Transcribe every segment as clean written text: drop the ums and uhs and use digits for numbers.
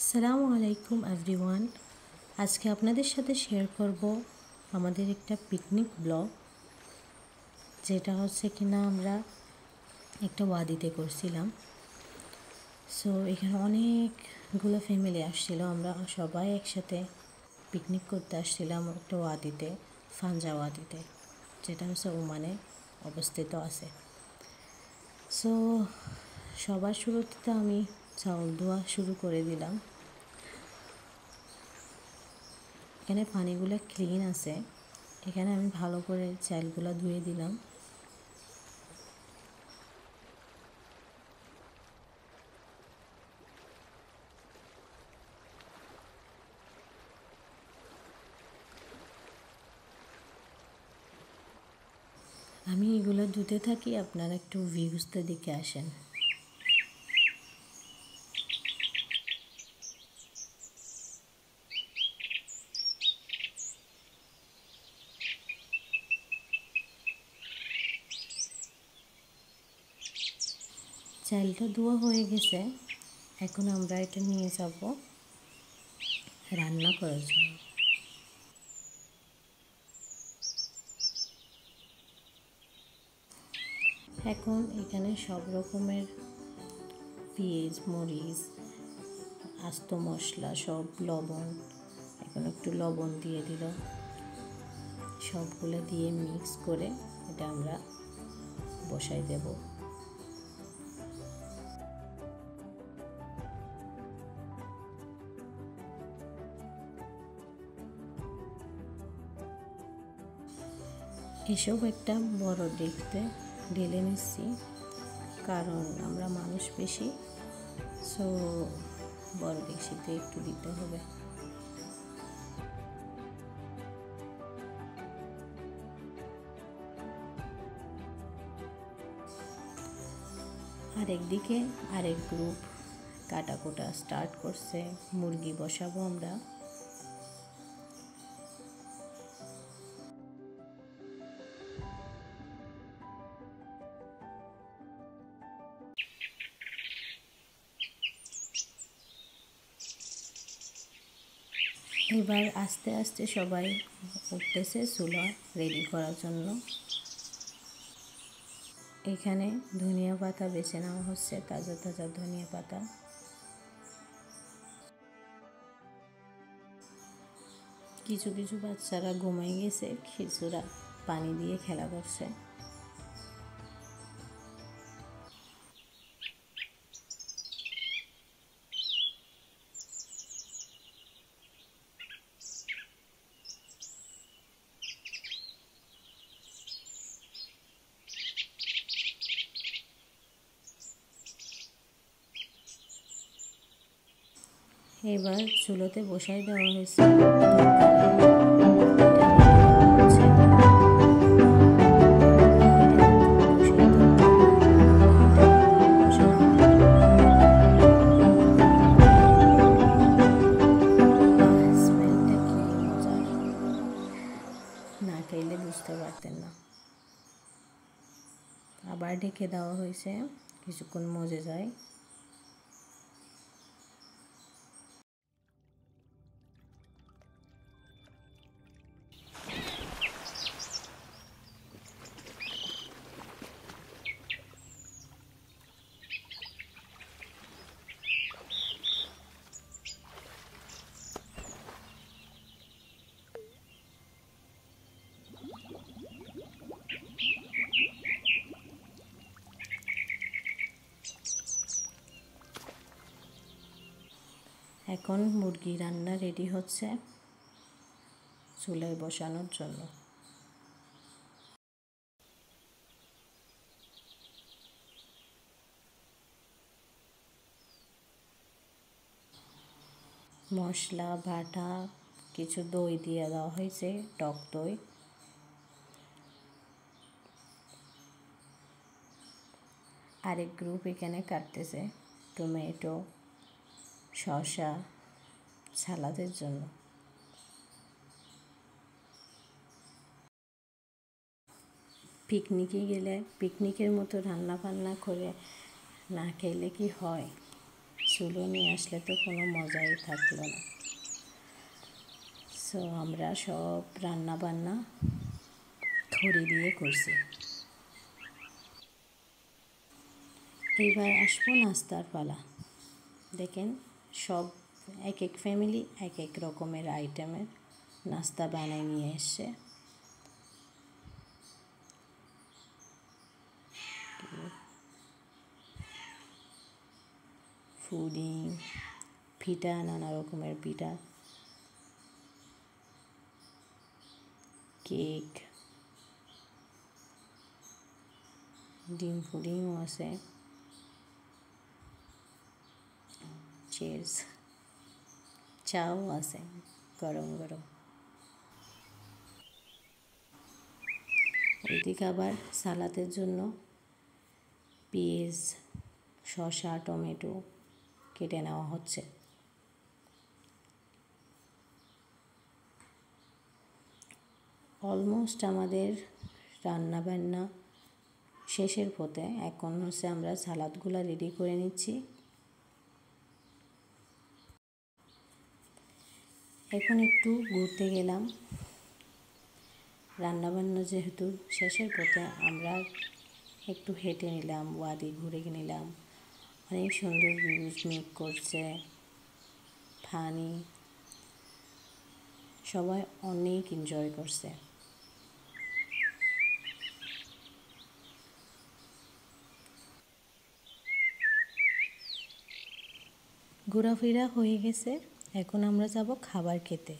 আসসালামু আলাইকুম এভরিওয়ান। আজকে আপনাদের সাথে শেয়ার করব আমাদের একটা পিকনিক ব্লগ, যেটা হচ্ছে কিনা আমরা একটা ওয়াদিতে করছিলাম। সো এখানে অনেকগুলো ফ্যামিলি আসছিল, আমরা সবাই একসাথে পিকনিক করতে আসছিলাম একটা ওয়াদিতে, ফানজা ওয়াদিতে, যেটা হচ্ছে ওমানে অবস্থিত আছে। সো সবার শুরুতে আমি চাউল ধোয়া শুরু করে দিলাম। এখানে পানিগুলো ক্লিন আছে, এখানে আমি ভালো করে চালগুলো ধুয়ে দিলাম। আমি এগুলো ধুতে থাকি, আপনারা একটু ভিউজটা দেখে আসেন। চালটা ধোয়া হয়ে গেছে, এখন আমরা এটা নিয়ে যাব রান্না করার জন্য। এখন এখানে সব রকমের পেঁয়াজ, মরিচ, আস্ত মশলা, সব লবণ, এখন একটু লবণ দিয়ে দিল, সবগুলো দিয়ে মিক্স করে এটা আমরা বসাই দেব। এসব একটা বড় ডেকতে ঢেলে নিচ্ছি, কারণ আমরা মানুষ বেশি, সো বড় ডেকচিতে একটু দিতে হবে। আরেকদিকে আরেক গ্রুপ কাটাকুটা স্টার্ট করছে, মুরগি বসাবো আমরা। এবার আস্তে আস্তে সবাই উঠতেছে চুলা রেডি করার জন্য। এখানে ধনিয়া পাতা বেছে নেওয়া হচ্ছে, তাজা তাজা ধনিয়া পাতা। কিছু কিছু বাচ্চারা ঘুমাই গেছে, কিছুরা পানি দিয়ে খেলা করছে। এবার চুলোতে বসাই দেওয়া হয়েছে। না খেলে বুঝতে পারতেন না। আবার ঢেকে দেওয়া হয়েছে, কিছুক্ষণ মজে যায়। এখন মুরগি রান্না রেডি হচ্ছে চুলায় বসানোর জন্য। মশলা বাটা, কিছু দই দিয়ে দেওয়া হয়েছে, টক দই। আরেক গ্রুপ এখানে কাটতেছে টমেটো, শসা সালাদের জন্য। পিকনিকে গেলে পিকনিকের মতো রান্না বান্না করে না খেলে কি হয়? চুলো নিয়ে আসলে তো কোনো মজাই থাকলো না। সো আমরা সব রান্না বান্না খড়ি দিয়ে করছি। এবার আসবো নাস্তার পালা। দেখেন সব এক এক ফ্যামিলি এক এক রকমের আইটেমের নাস্তা বানায় নিয়ে এসছে। পুডিং, পিঠা, নানা রকমের পিঠা, কেক, ডিম পুডিংও আছে। চিয়ার্স। চাও আছে গরম গরম। ওইদিকে আবার সালাদের জন্য পেঁয়াজ, শসা, টমেটো কেটে নেওয়া হচ্ছে। অলমোস্ট আমাদের রান্না বান্না শেষের পথে। এখন হচ্ছে আমরা সালাদগুলো রেডি করে নিচ্ছি। এখন একটু ঘুরতে গেলাম। রান্নাবান্না যেহেতু শেষের পথে, আমরা একটু হেঁটে নিলাম, ওয়াদি ঘুরে নিলাম। অনেক সুন্দর ভিউজ মেক করছে, ফানি, সবাই অনেক এনজয় করছে। ঘোরাফেরা হয়ে গেছে, এখন আমরা যাব খাবার খেতে।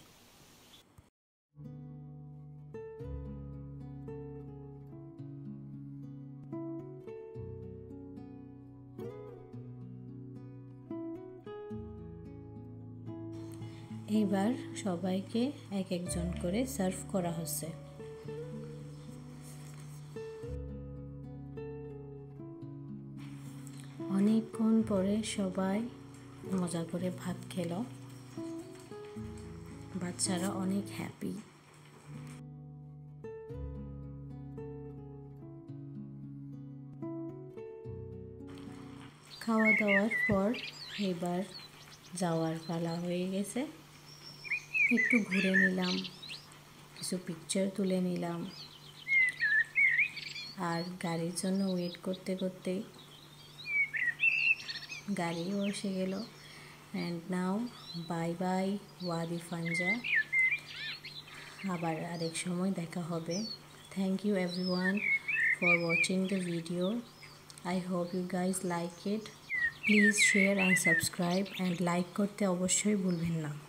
এবার সবাইকে এক একজন করে সার্ভ করা হচ্ছে। অনেকক্ষণ পরে সবাই মজা করে ভাত খেলো। বাচ্চারা অনেক হ্যাপি। খাওয়া দাওয়ার পর এবার যাওয়ার পালা হয়ে গেছে। একটু ঘুরে নিলাম, কিছু পিকচার তুলে নিলাম, আর গাড়ির জন্য ওয়েট করতে করতেই গাড়িও এসে গেল। And now bye bye Wadi Fanja. আবার আরেক সময় দেখা হবে। Thank you everyone for watching the video. I hope you guys like it. Please share and subscribe and like করতে অবশ্যই ভুলবেন না।